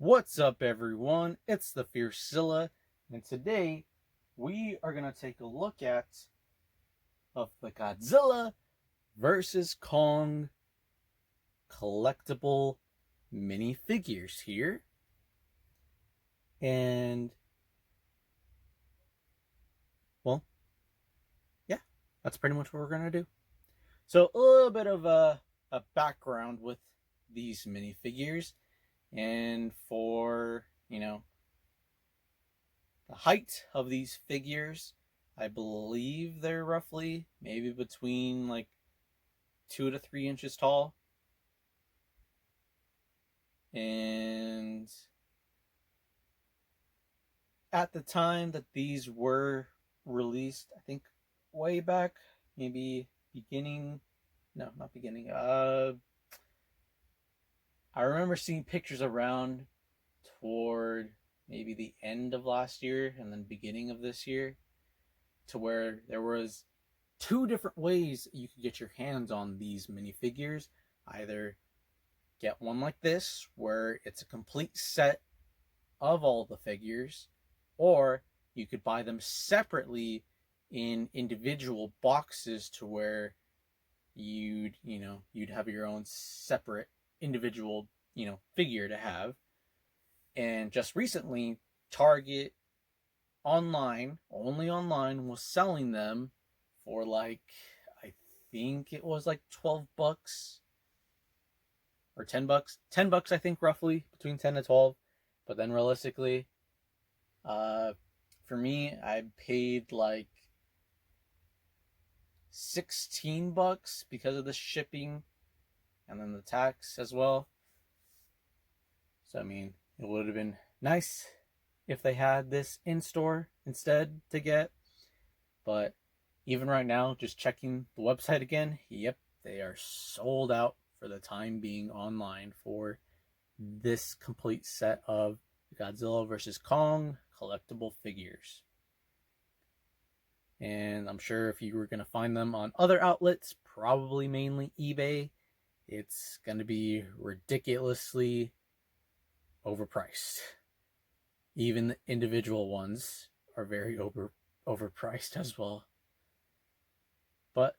What's up, everyone? It's the Fiercezilla, and today we are going to take a look at the Godzilla versus Kong collectible minifigures here. And, well, yeah, that's pretty much what we're going to do. So, a little bit of a background with these minifigures. And for, the height of these figures, I believe they're roughly maybe between like 2 to 3 inches tall. And at the time that these were released, I think way back, maybe beginning, no, not beginning, I remember seeing pictures around toward maybe the end of last year and then beginning of this year, to where there was 2 different ways you could get your hands on these minifigures. Either get one like this, where it's a complete set of all the figures, or you could buy them separately in individual boxes, to where you'd have your own separate individual figure to have. And just recently, Target online, only online, was selling them for like, I think it was like $12 or $10. $10, I think, roughly between 10 to 12. But then realistically, for me, I paid like $16 because of the shipping and then the tax as well. So, I mean, it would have been nice if they had this in store instead to get. But even right now, just checking the website again, yep, they are sold out for the time being online for this complete set of Godzilla vs. Kong collectible figures. And I'm sure if you were going to find them on other outlets, probably mainly eBay, it's going to be ridiculously overpriced. Even the individual ones are very overpriced as well. But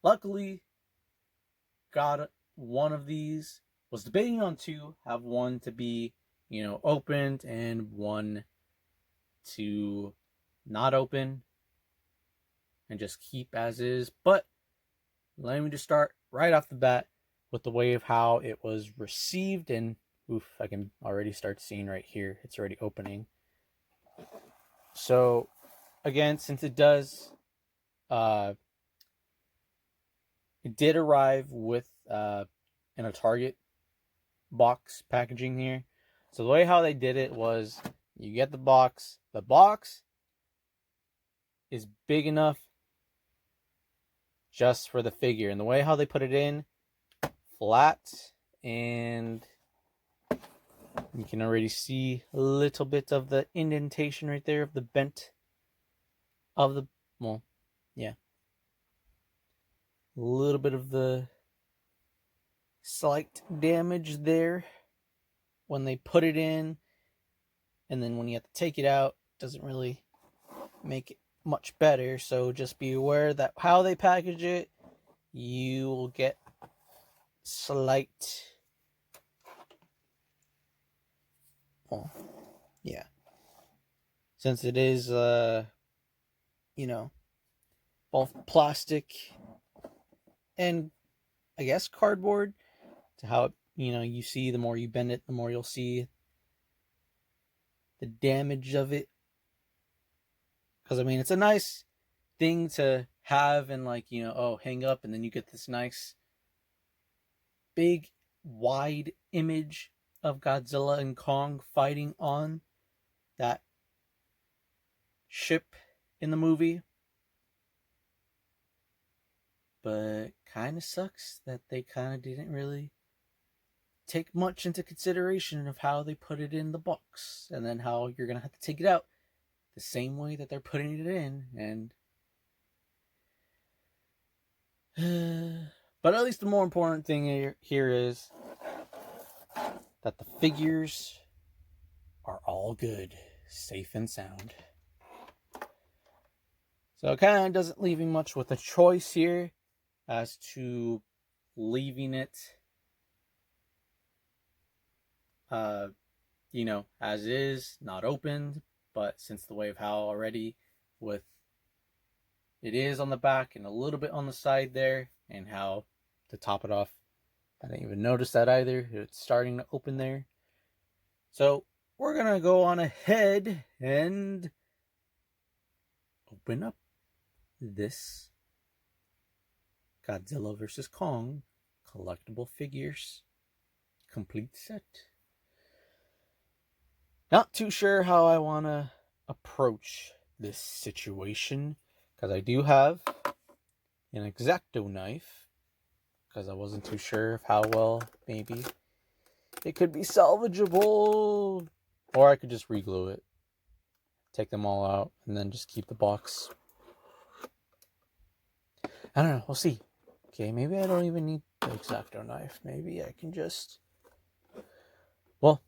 luckily, got one of these. Was debating on 2, have one to be, opened and one to not open and just keep as is. But let me just start right off the bat with the way of how it was received. And I can already start seeing right here, it's already opening. So again, since it does, it did arrive with in a Target box packaging here. So the way how they did it was, you get the box. The box is big enough just for the figure, and the way how they put it in, flat, and you can already see a little bit of the indentation right there of the bent of the, well, yeah, a little bit of the slight damage there when they put it in, and then when you have to take it out, it doesn't really make it much better. So just be aware that how they package it, you will get slight, well, yeah, since it is both plastic and I guess cardboard, to how it, you see, the more you bend it, the more you'll see the damage of it. Because I mean, it's a nice thing to have and hang up, and then you get this nice big wide image of Godzilla and Kong fighting on that ship in the movie. But kind of sucks that they kind of didn't really take much into consideration of how they put it in the box, and then how you're going to have to take it out the same way that they're putting it in. And but at least the more important thing here is that the figures are all good, safe and sound. So it kind of doesn't leave me much with a choice here as to leaving it, as is, not opened. But since the way of how already with it is on the back and a little bit on the side there, and how to top it off, I didn't even notice that either. It's starting to open there. So we're going to go on ahead and open up this Godzilla vs. Kong collectible figures complete set. Not too sure how I want to approach this situation, because I do have an X-Acto knife, because I wasn't too sure of how well maybe it could be salvageable, or I could just re-glue it, take them all out, and then just keep the box. I don't know, we'll see. Okay, maybe I don't even need the X-Acto knife. Maybe I can just... Well,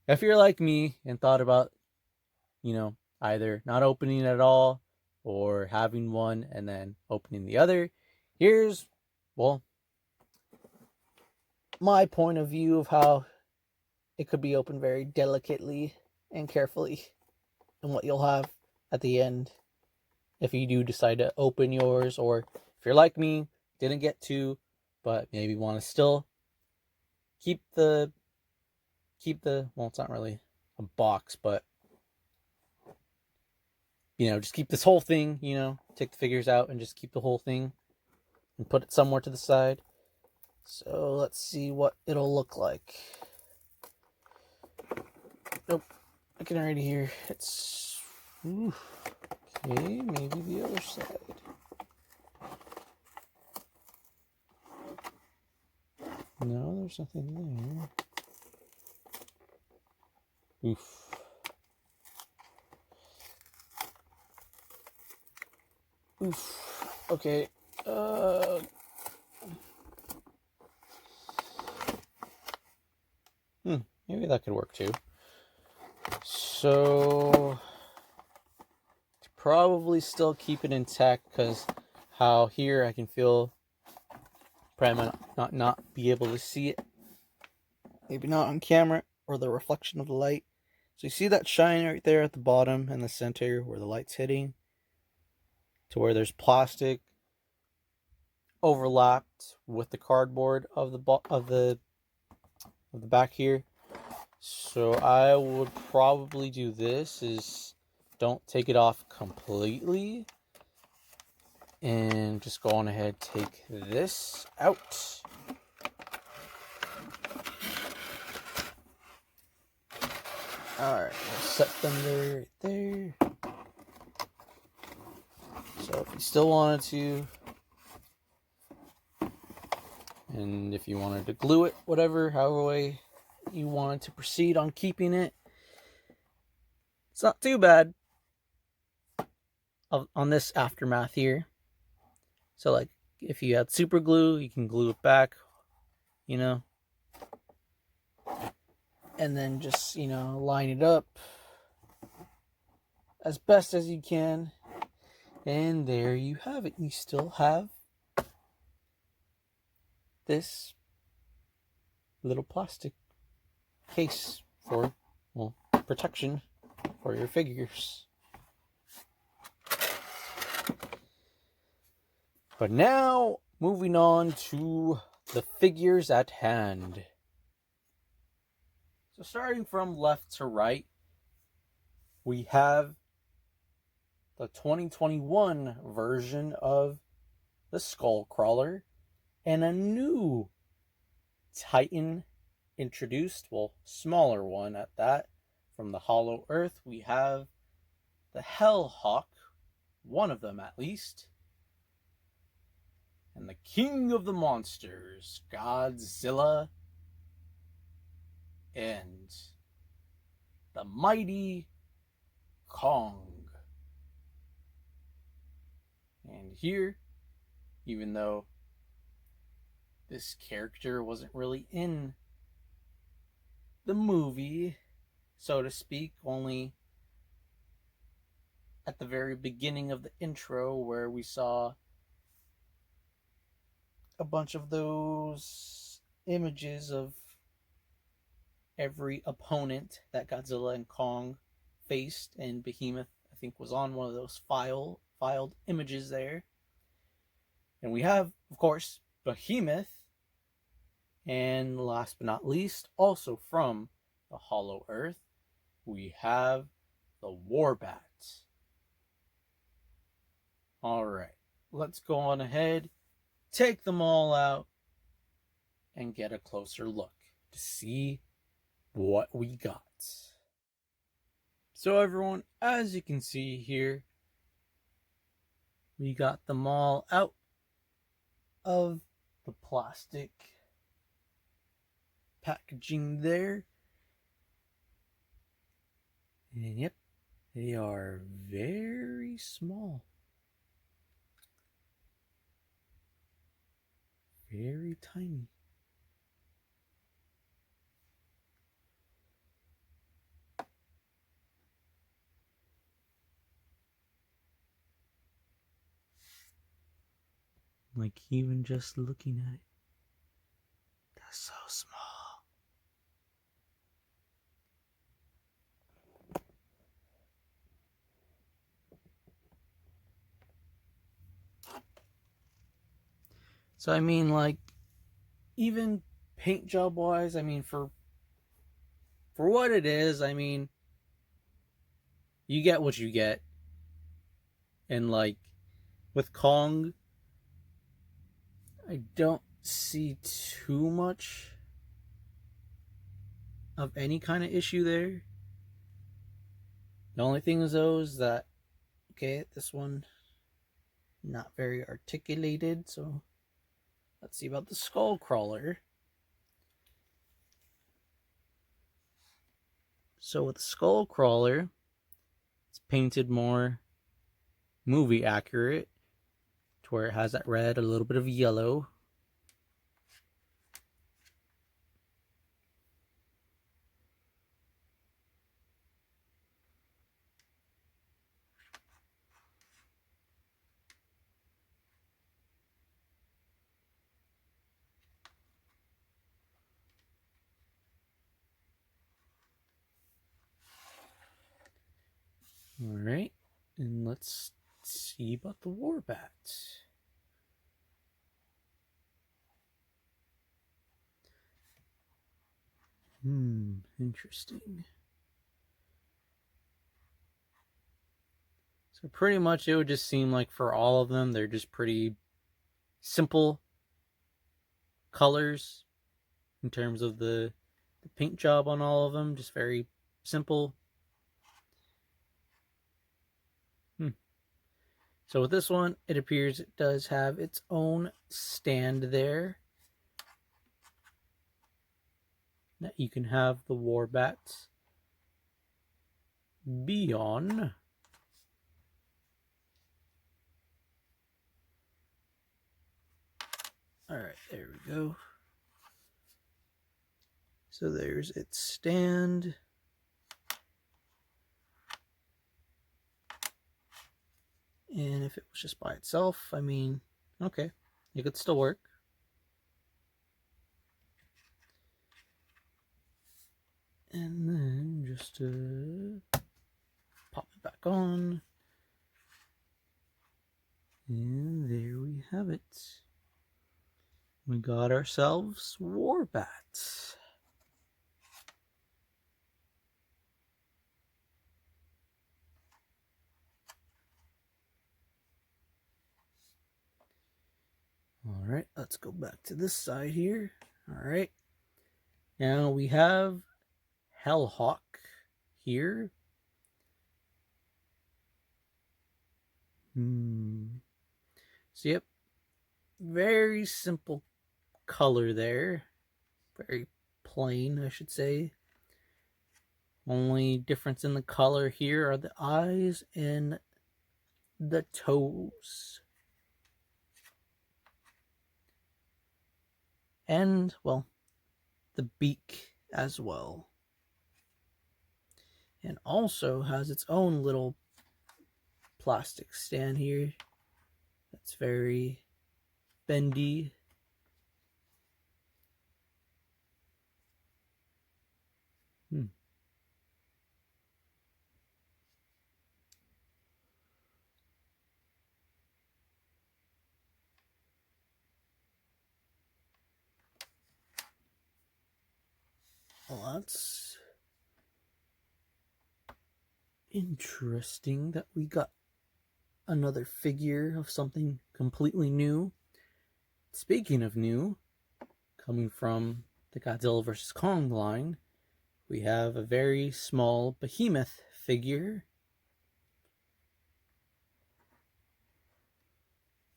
if you're like me and thought about, either not opening it at all or having one and then opening the other, here's, my point of view of how it could be opened very delicately and carefully, and what you'll have at the end if you do decide to open yours, or if you're like me, didn't get to, but maybe want to still keep the, well, it's not really a box, but, just keep this whole thing, take the figures out and just keep the whole thing and put it somewhere to the side. So let's see what it'll look like. Nope, I can already hear it's... Ooh. Okay, maybe the other side. No, there's nothing there. Oof. Oof. Okay. Maybe that could work too. So probably still keep it intact, because how here I can feel probably not be able to see it. Maybe not on camera or the reflection of the light. So you see that shine right there at the bottom and the center where the light's hitting, to where there's plastic overlapped with the cardboard of the back here. So I would probably do this is don't take it off completely, and just go on ahead, take this out. Alright, we'll set them right there. So if you still wanted to, and if you wanted to glue it, however way you wanted to proceed on keeping it, it's not too bad on this aftermath here. So like if you had super glue, you can glue it back, and then just, line it up as best as you can. And there you have it. You still have this little plastic case for, protection for your figures. But now, moving on to the figures at hand. So starting from left to right, we have the 2021 version of the Skullcrawler, and a new Titan introduced, smaller one at that. From the Hollow Earth, we have the Hellhawk, one of them at least, and the King of the Monsters, Godzilla, and the mighty Kong. And here, even though this character wasn't really in the movie, so to speak, only at the very beginning of the intro where we saw a bunch of those images of every opponent that Godzilla and Kong faced, and Behemoth, I think, was on one of those filed images there. And we have, of course, Behemoth, and last but not least, also from the Hollow Earth, we have the Warbat. Alright, let's go on ahead, take them all out, and get a closer look to see what we got. So everyone, as you can see here, we got them all out of the plastic packaging there. And yep, they are very small. Very tiny. Like even just looking at it, that's so small. So I mean, like, even paint job wise, I mean, for what it is, I mean, you get what you get. And like with Kong, I don't see too much of any kind of issue there. The only thing is though is that, okay, this one not very articulated, so let's see about the Skullcrawler. So with the Skullcrawler, it's painted more movie accurate, to where it has that red, a little bit of yellow. All right, and let's see about the Warbat. Interesting. So pretty much it would just seem like for all of them, they're just pretty simple colors in terms of the paint job on all of them. Just very simple. So with this one, it appears it does have its own stand there that you can have the Warbats be on. Alright, there we go. So there's its stand. And if it was just by itself, I mean, okay, it could still work. And then just pop it back on. And there we have it. We got ourselves Warbat. Alright, let's go back to this side here. Alright. Now we have Hellhawk here. So yep, very simple color there. Very plain, I should say. Only difference in the color here are the eyes and the toes. And, well, the beak as well. and also has its own little plastic stand here that's very bendy. Well, that's interesting that we got another figure of something completely new. Speaking of new, coming from the Godzilla vs. Kong line, we have a very small Behemoth figure.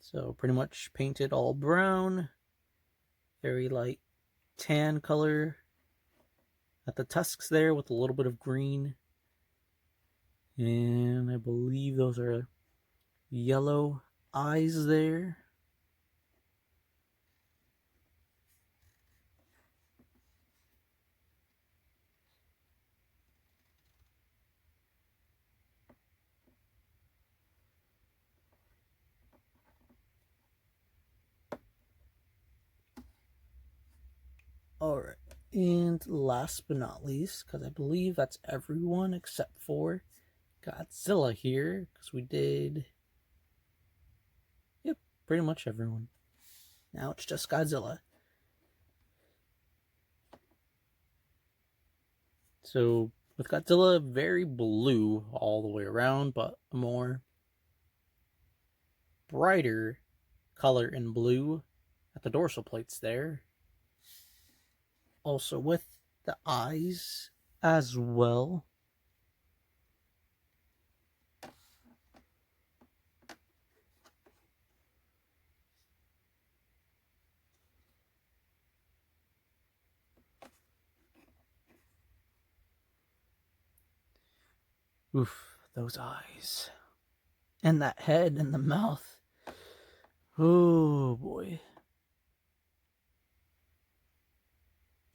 So pretty much painted all brown, very light tan color at the tusks there with a little bit of green. And I believe those are yellow eyes there. Alright, and last but not least, because I believe that's everyone except for Godzilla here, because we did, yep, pretty much everyone. Now it's just Godzilla. So with Godzilla, very blue all the way around, but a more brighter color in blue at the dorsal plates there. Also with the eyes as well. Oof, those eyes. And that head and the mouth. Oh boy.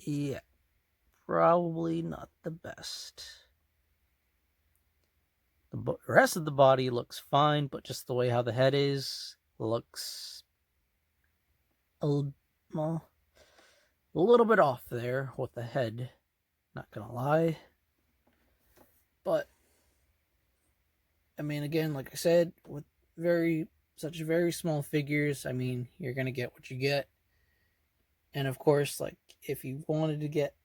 Yeah, probably not the best. The rest of the body looks fine, but just the way how the head is looks a little bit off there with the head. Not gonna lie. But I mean, again, like I said, with such very small figures, I mean, you're gonna get what you get. And of course, like if you wanted to get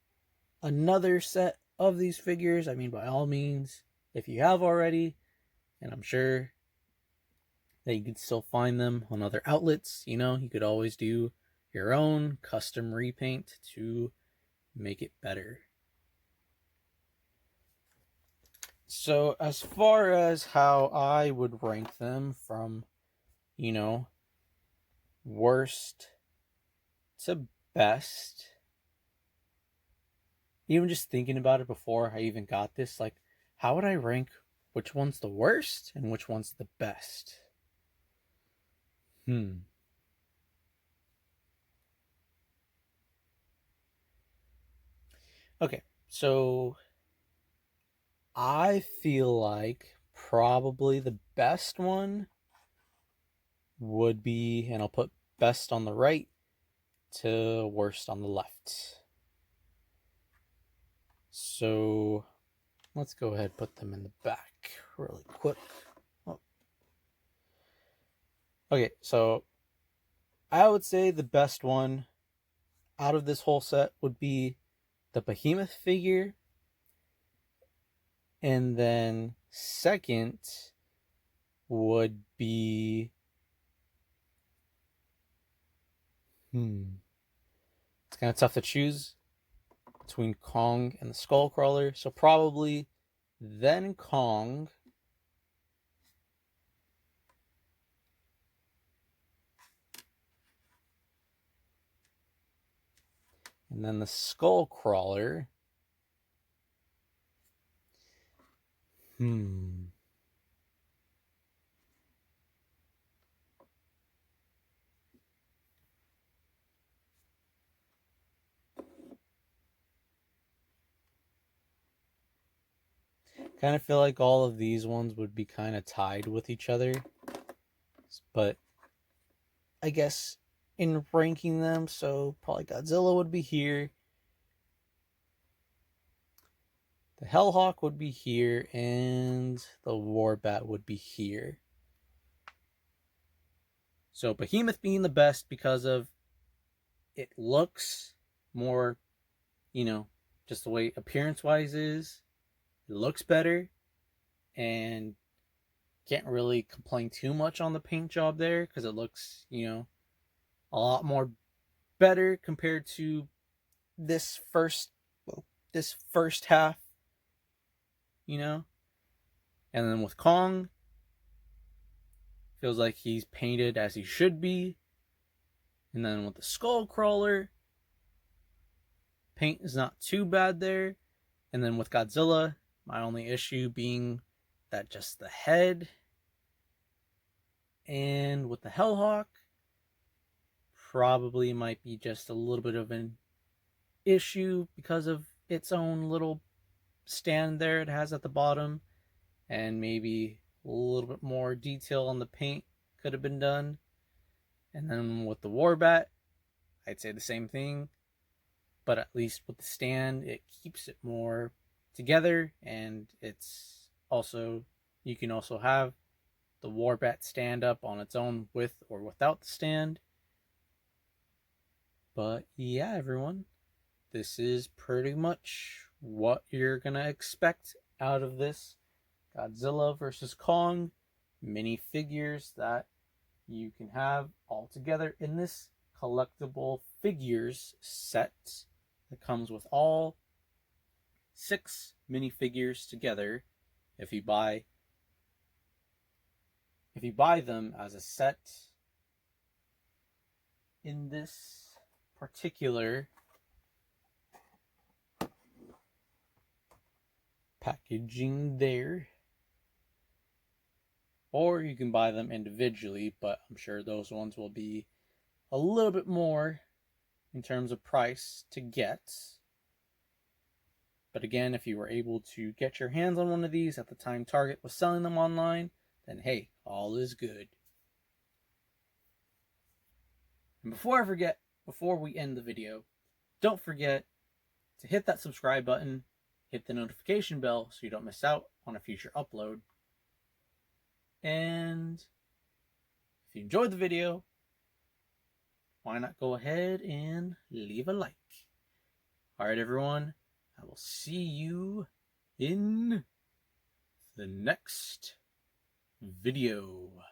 another set of these figures, I mean, by all means, if you have already, and I'm sure that you could still find them on other outlets, you could always do your own custom repaint to make it better. So as far as how I would rank them from, worst to best, even just thinking about it before I even got this, like, how would I rank which one's the worst and which one's the best? Okay, so I feel like probably the best one would be, and I'll put best on the right to worst on the left. So let's go ahead and put them in the back really quick. Oh. Okay, so I would say the best one out of this whole set would be the Behemoth figure. And then second would be it's kind of tough to choose between Kong and the Skullcrawler. So probably then Kong. And then the Skullcrawler. Kind of feel like all of these ones would be kind of tied with each other. But I guess in ranking them, so probably Godzilla would be here. the Hellhawk would be here, and the Warbat would be here. So Behemoth being the best because of it looks more, just the way appearance-wise is. It looks better, and can't really complain too much on the paint job there because it looks, a lot more better compared to this first half, And then with Kong, feels like he's painted as he should be. And then with the Skullcrawler, paint is not too bad there. And then with Godzilla, my only issue being that just the head. And with the Hellhawk, probably might be just a little bit of an issue because of its own little stand there it has at the bottom, and maybe a little bit more detail on the paint could have been done. And then with the Warbat, I'd say the same thing, but at least with the stand, it keeps it more together, and it's also, you can also have the Warbat stand up on its own with or without the stand. But yeah, everyone, this is pretty much what you're gonna expect out of this Godzilla versus Kong minifigures that you can have all together in this collectible figures set that comes with all 6 minifigures together. If you buy them as a set in this particular packaging there, or you can buy them individually, but I'm sure those ones will be a little bit more in terms of price to get. But again, if you were able to get your hands on one of these at the time Target was selling them online, then hey, all is good. And before I forget, before we end the video, don't forget to hit that subscribe button, hit the notification bell so you don't miss out on a future upload. And if you enjoyed the video, why not go ahead and leave a like. Alright, everyone, I will see you in the next video.